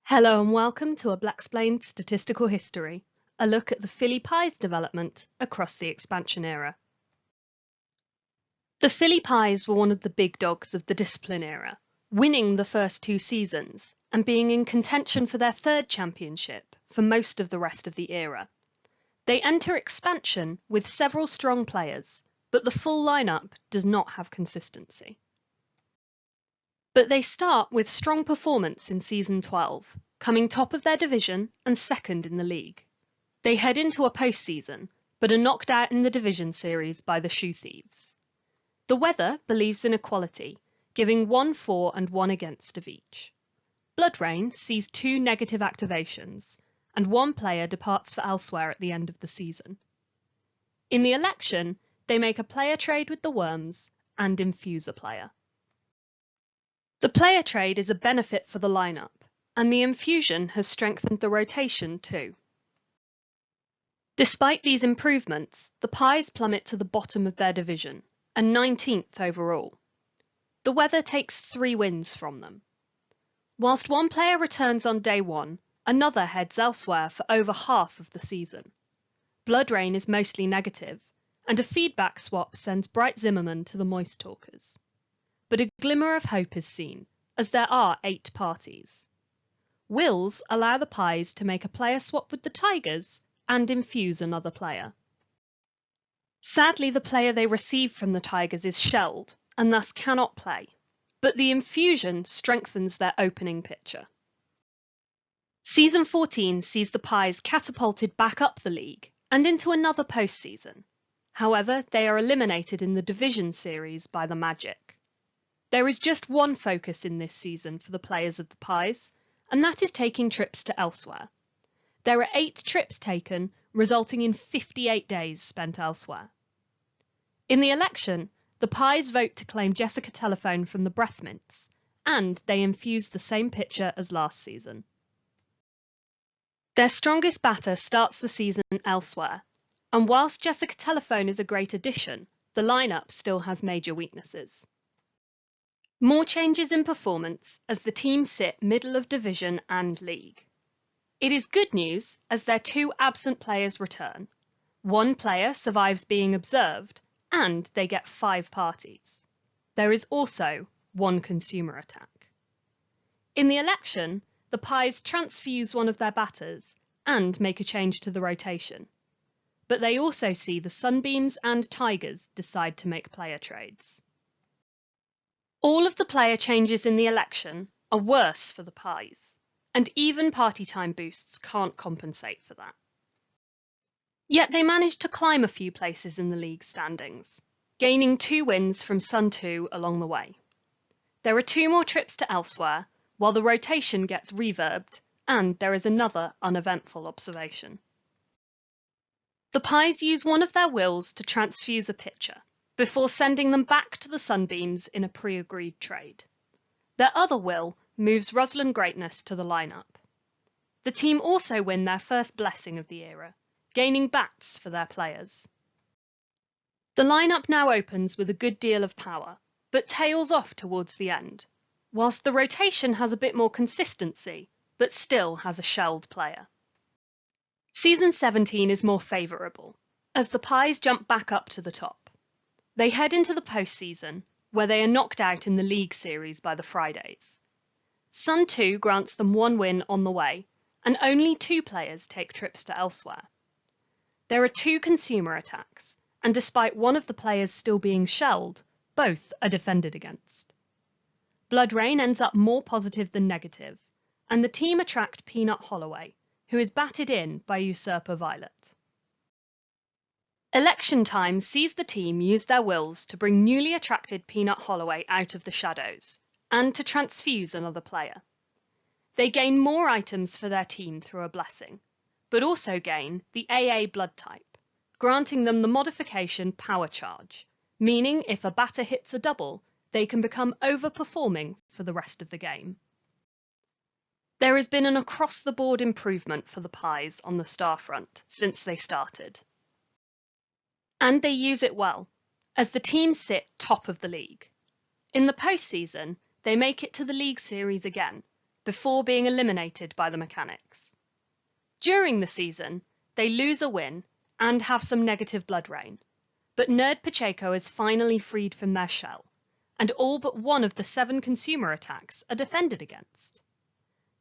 Hello and welcome to a Blaseball Statistical History, a look at the Philly Pies development across the expansion era. The Philly Pies were one of the big dogs of the discipline era, winning the first two seasons and being in contention for their third championship for most of the rest of the era. They enter expansion with several strong players, but the full lineup does not have consistency. But they start with strong performance in season 12, coming top of their division and second in the league. They head into a postseason, but are knocked out in the division series by the Shoe Thieves. The weather believes in equality, giving 1 for and 1 against of each. Blood Rain sees 2 negative activations, and 1 player departs for elsewhere at the end of the season. In the election, they make a player trade with the Worms and infuse a player. The player trade is a benefit for the lineup, and the infusion has strengthened the rotation too. Despite these improvements, the Pies plummet to the bottom of their division, and 19th overall. The weather takes 3 wins from them. Whilst 1 player returns on day 1, another heads elsewhere for over half of the season. Blood Rain is mostly negative, and a feedback swap sends Bright Zimmerman to the Moist Talkers. But a glimmer of hope is seen, as there are 8 parties. Wills allow the Pies to make a player swap with the Tigers and infuse another player. Sadly, the player they receive from the Tigers is shelled and thus cannot play, but the infusion strengthens their opening picture. Season 14 sees the Pies catapulted back up the league and into another postseason. However, they are eliminated in the division series by the Magic. There is just one focus in this season for the players of the Pies, and that is taking trips to elsewhere. There are 8 trips taken, resulting in 58 days spent elsewhere. In the election, the Pies vote to claim Jessica Telephone from the Breath Mints, and they infuse the same pitcher as last season. Their strongest batter starts the season elsewhere, and whilst Jessica Telephone is a great addition, the lineup still has major weaknesses. More changes in performance as the teams sit middle of division and league. It is good news as their 2 absent players return. 1 player survives being observed and they get 5 parties. There is also 1 consumer attack. In the election, the Pies transfuse one of their batters and make a change to the rotation. But they also see the Sunbeams and Tigers decide to make player trades. All of the player changes in the election are worse for the Pies, and even party time boosts can't compensate for that. Yet they managed to climb a few places in the league standings, gaining 2 wins from Sun 2 along the way. There are 2 more trips to elsewhere, while the rotation gets reverbed, and there is another uneventful observation. The Pies use one of their wills to transfuse a pitcher, before sending them back to the Sunbeams in a pre-agreed trade. Their other will moves Rosalind Greatness to the lineup. The team also win their first blessing of the era, gaining bats for their players. The lineup now opens with a good deal of power, but tails off towards the end, whilst the rotation has a bit more consistency, but still has a shelled player. Season 17 is more favourable, as the Pies jump back up to the top. They head into the postseason, where they are knocked out in the league series by the Fridays. Sun 2 grants them 1 win on the way, and only 2 players take trips to elsewhere. There are 2 consumer attacks, and despite one of the players still being shelled, both are defended against. Blood Rain ends up more positive than negative, and the team attract Peanut Holloway, who is batted in by Usurper Violet. Election time sees the team use their wills to bring newly attracted Peanut Holloway out of the shadows, and to transfuse another player. They gain more items for their team through a blessing, but also gain the AA blood type, granting them the modification Power Charge, meaning if a batter hits a double, they can become overperforming for the rest of the game. There has been an across-the-board improvement for the Pies on the star front since they started. And they use it well, as the teams sit top of the league. In the postseason, they make it to the league series again, before being eliminated by the mechanics. During the season, they lose a win and have some negative blood rain, but Nerd Pacheco is finally freed from their shell, and all but one of the 7 consumer attacks are defended against.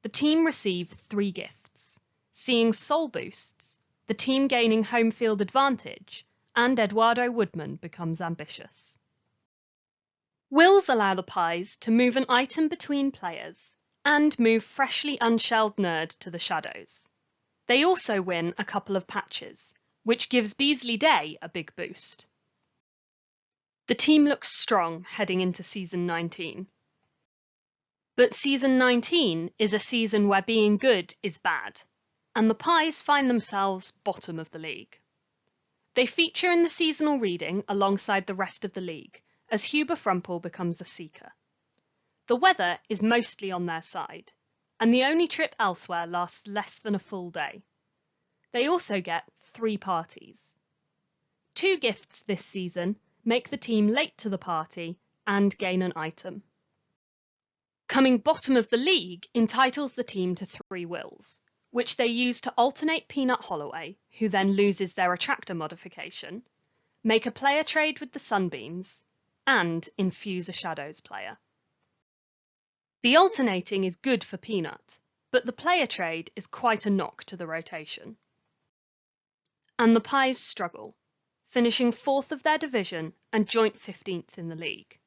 The team receive 3 gifts, seeing soul boosts, the team gaining home field advantage, and Eduardo Woodman becomes ambitious. Wills allow the pies to move an item between players and move freshly unshelled Nerd to the shadows. They also win a couple of patches, which gives Beasley Day a big boost. The team looks strong heading into Season 19. But Season 19 is a season where being good is bad, and the pies find themselves bottom of the league. They feature in the seasonal reading alongside the rest of the league, as Huber Frumple becomes a seeker. The weather is mostly on their side, and the only trip elsewhere lasts less than a full day. They also get 3 parties. 2 gifts this season make the team late to the party and gain an item. Coming bottom of the league entitles the team to 3 wills, which they use to alternate Peanut Holloway, who then loses their attractor modification, make a player trade with the Sunbeams, and infuse a Shadows player. The alternating is good for Peanut, but the player trade is quite a knock to the rotation. And the pies struggle, finishing 4th of their division and joint 15th in the league.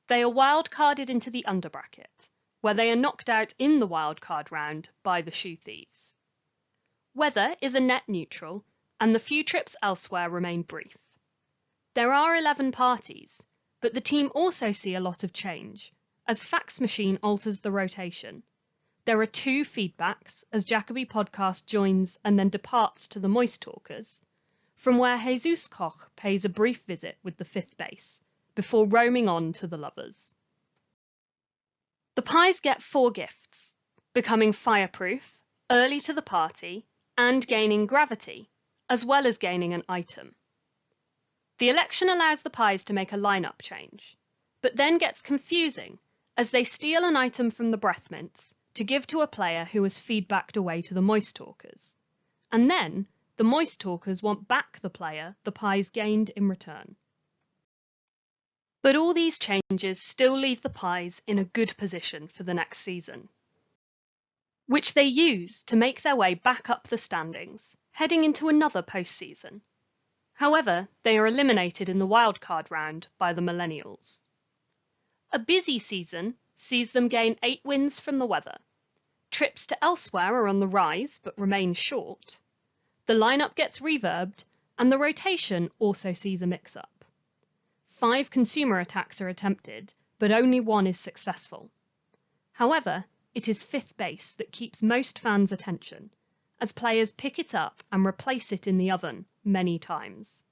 They are wild-carded into the underbracket, where they are knocked out in the wildcard round by the Shoe Thieves. Weather is a net neutral, and the few trips elsewhere remain brief. There are 11 parties, but the team also see a lot of change, as Fax Machine alters the rotation. There are 2 feedbacks, as Jacoby Podcast joins and then departs to the Moist Talkers, from where Jesus Koch pays a brief visit with the 5th base, before roaming on to the Lovers. The pies get 4 gifts, becoming fireproof, early to the party, and gaining gravity, as well as gaining an item. The election allows the pies to make a lineup change, but then gets confusing as they steal an item from the Breath Mints to give to a player who has feedbacked away to the Moist Talkers, and then the Moist Talkers want back the player the pies gained in return. But all these changes still leave the pies in a good position for the next season, which they use to make their way back up the standings, heading into another postseason. However, they are eliminated in the wildcard round by the Millennials. A busy season sees them gain 8 wins from the weather. Trips to elsewhere are on the rise but remain short. The lineup gets reverbed, and the rotation also sees a mix-up. 5 consumer attacks are attempted, but only 1 is successful. However, it is 5th base that keeps most fans' attention, as players pick it up and replace it in the oven many times.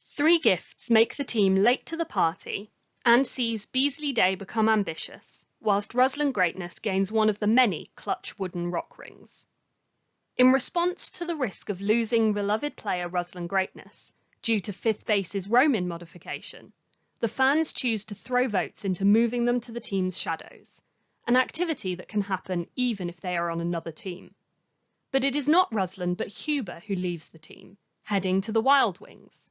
3 gifts make the team late to the party and sees Beasley Day become ambitious, whilst Ruslan Greatness gains one of the many clutch wooden rock rings. In response to the risk of losing beloved player Ruslan Greatness due to 5th base's Roman modification, the fans choose to throw votes into moving them to the team's shadows, an activity that can happen even if they are on another team. But it is not Ruslan but Huber who leaves the team, heading to the Wild Wings.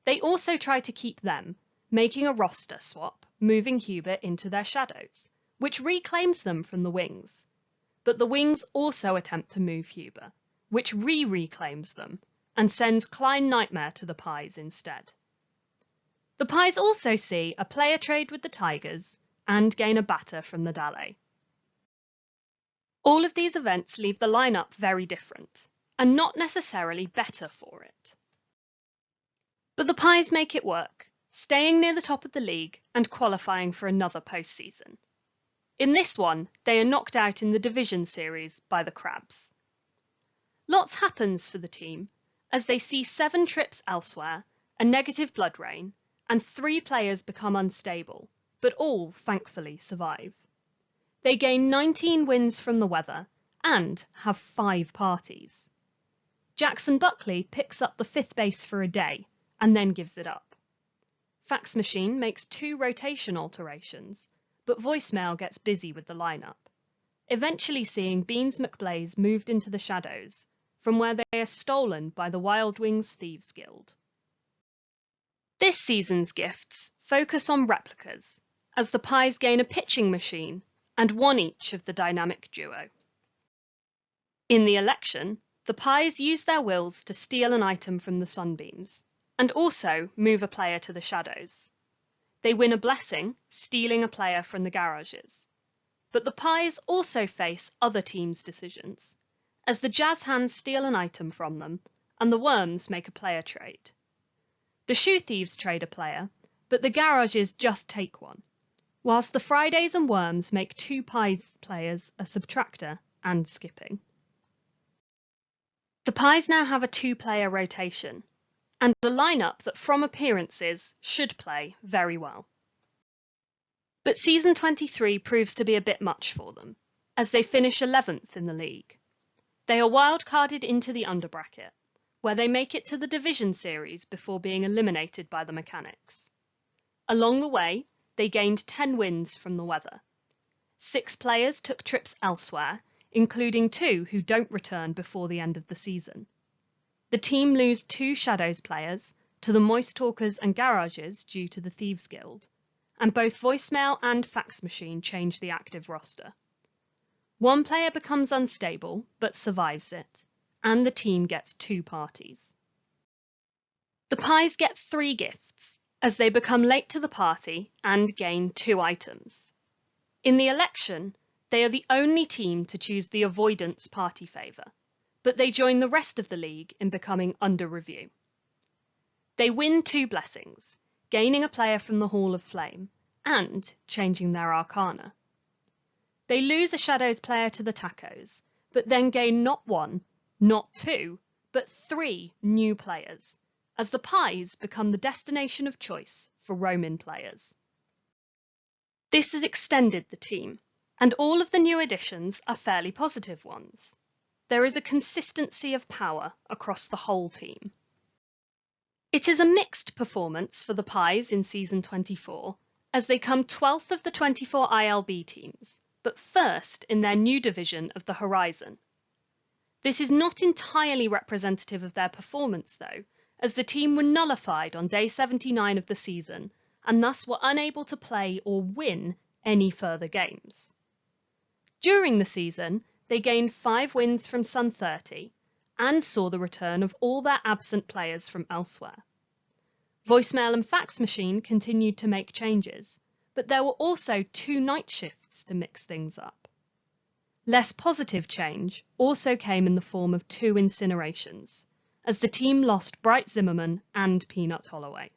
They also try to keep them, making a roster swap, moving Huber into their shadows, which reclaims them from the Wings. But the Wings also attempt to move Huber, which reclaims them, and sends Klein Nightmare to the Pies instead. The Pies also see a player trade with the Tigers and gain a batter from the Dallet. All of these events leave the lineup very different, and not necessarily better for it. But the Pies make it work, staying near the top of the league and qualifying for another postseason. In this one, they are knocked out in the division series by the Crabs. Lots happens for the team, as they see 7 trips elsewhere, a negative blood rain, and 3 players become unstable, but all thankfully survive. They gain 19 wins from the weather and have 5 parties. Jackson Buckley picks up the 5th base for a day and then gives it up. Fax Machine makes 2 rotation alterations, but voicemail gets busy with the lineup, eventually seeing Beans McBlaze moved into the shadows, from where they are stolen by the Wild Wings Thieves Guild. This season's gifts focus on replicas, as the Pies gain a pitching machine and one each of the dynamic duo. In the election, the Pies use their wills to steal an item from the Sunbeams, and also move a player to the shadows. They win a blessing, stealing a player from the garages. But the Pies also face other teams' decisions, as the Jazz Hands steal an item from them, and the Worms make a player trade. The Shoe Thieves trade a player, but the garages just take one, whilst the Fridays and Worms make 2 Pies players a subtractor and skipping. The Pies now have a 2-player rotation, and a lineup that from appearances should play very well. But Season 23 proves to be a bit much for them, as they finish 11th in the league. They are wildcarded into the underbracket, where they make it to the Division Series before being eliminated by the Mechanics. Along the way, they gained 10 wins from the weather. 6 players took trips elsewhere, including 2 who don't return before the end of the season. The team lose 2 Shadows players to the Moist Talkers and Garages due to the Thieves Guild, and both voicemail and fax machine change the active roster. 1 player becomes unstable but survives it, and the team gets 2 parties. The Pies get 3 gifts, as they become late to the party and gain 2 items. In the election, they are the only team to choose the avoidance party favour, but they join the rest of the league in becoming under review. They win 2 blessings, gaining a player from the Hall of Flame, and changing their Arcana. They lose a Shadows player to the Tacos, but then gain not 1, not 2, but 3 new players, as the Pies become the destination of choice for Roman players. This has extended the team, and all of the new additions are fairly positive ones. There is a consistency of power across the whole team. It is a mixed performance for the Pies in Season 24, as they come 12th of the 24 ILB teams, but first in their new division of the Horizon. This is not entirely representative of their performance though, as the team were nullified on day 79 of the season, and thus were unable to play or win any further games. During the season, they gained 5 wins from Sun 30, and saw the return of all their absent players from elsewhere. Voicemail and fax machine continued to make changes, but there were also 2 night shifts to mix things up. Less positive change also came in the form of 2 incinerations, as the team lost Bright Zimmerman and Peanut Holloway.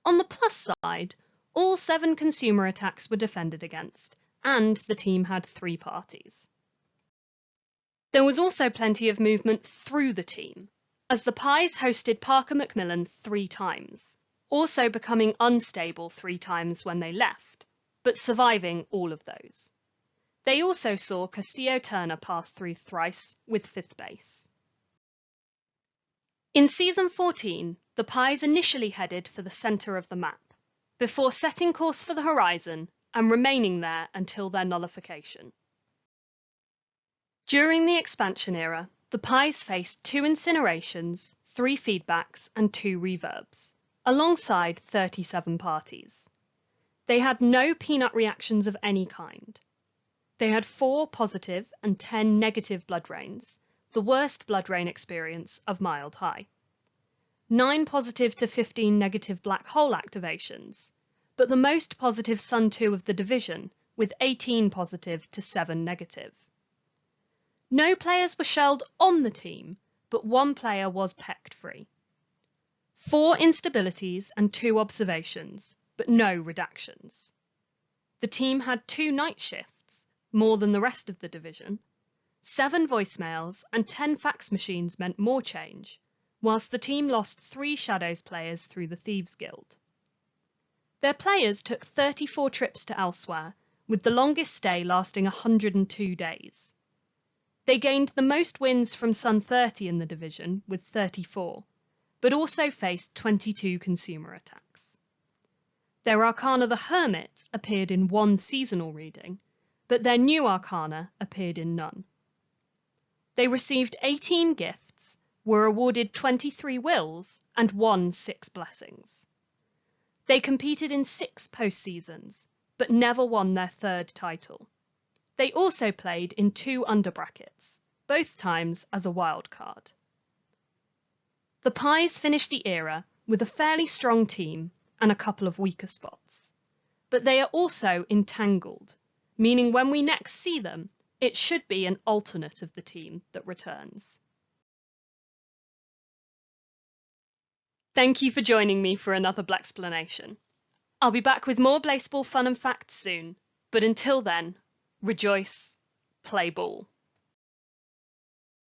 On the plus side, all 7 consumer attacks were defended against, and the team had 3 parties. There was also plenty of movement through the team, as the Pies hosted Parker Macmillan 3 times, also becoming unstable 3 times when they left, but surviving all of those. They also saw Castillo Turner pass through thrice with 5th base. In Season 14, the Pies initially headed for the centre of the map, before setting course for the Horizon and remaining there until their nullification. During the expansion era, the Pies faced 2 incinerations, 3 feedbacks and 2 reverbs, alongside 37 parties. They had no peanut reactions of any kind. They had 4 positive and 10 negative blood rains, the worst blood rain experience of mild high. 9 positive to 15 negative black hole activations, but the most positive Sun 2 of the division, with 18 positive to 7 negative. No players were shelled on the team, but 1 player was pecked free. 4 instabilities and 2 observations, but no redactions. The team had 2 night shifts, more than the rest of the division. 7 voicemails and 10 fax machines meant more change, whilst the team lost 3 Shadows players through the Thieves Guild. Their players took 34 trips to elsewhere, with the longest stay lasting 102 days. They gained the most wins from Sun 30 in the division, with 34, but also faced 22 consumer attacks. Their Arcana the Hermit appeared in one seasonal reading, but their new Arcana appeared in none. They received 18 gifts, were awarded 23 wills, and won 6 blessings. They competed in 6 postseasons, but never won their 3rd title. They also played in 2 underbrackets, both times as a wild card. The Pies finished the era with a fairly strong team and a couple of weaker spots. But they are also entangled, meaning when we next see them, it should be an alternate of the team that returns. Thank you for joining me for another Blaxplanation. I'll be back with more Blaseball fun and facts soon, but until then, rejoice, play ball.